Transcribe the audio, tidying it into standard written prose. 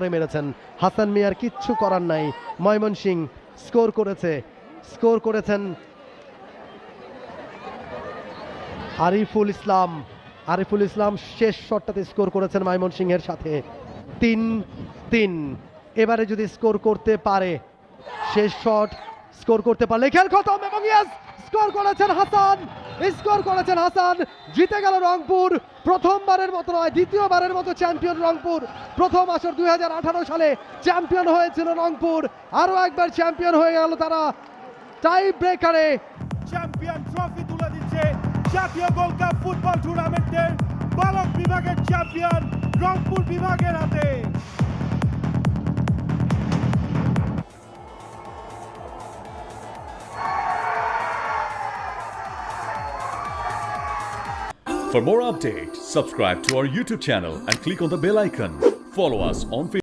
মেরেছেন হাসান মিয়ার, কিচ্ছু করার নাই। ময়মনসিংহ স্কোর করেছেন আরিফুল ইসলাম শেষ শটটাতে স্কোর করেছেন ময়মনসিংহের সাথে 3-3। এবারে যদি স্কোর করতে পারে, শেষ শট স্কোর করতে পারলে খেল খতম। এবং ইয়েস, স্কোর করেছেন হাসান। জিতে গেল রংপুর, প্রথমবারের মতো নয়, দ্বিতীয়বারের মতো চ্যাম্পিয়ন রংপুর। প্রথম আসর 2018 সালে চ্যাম্পিয়ন হয়েছিল রংপুর, আরো একবার চ্যাম্পিয়ন হয়ে গেল তারা। টাই ব্রেকারে চ্যাম্পিয়ন ট্রফি তুলে দিচ্ছে জাতীয় গোল্ড কাপ ফুটবল টুর্নামেন্টের বালক বিভাগের চ্যাম্পিয়ন রংপুর বিভাগের হাতে। For more updates, subscribe to our YouTube channel and click on the bell icon. Follow us on Facebook.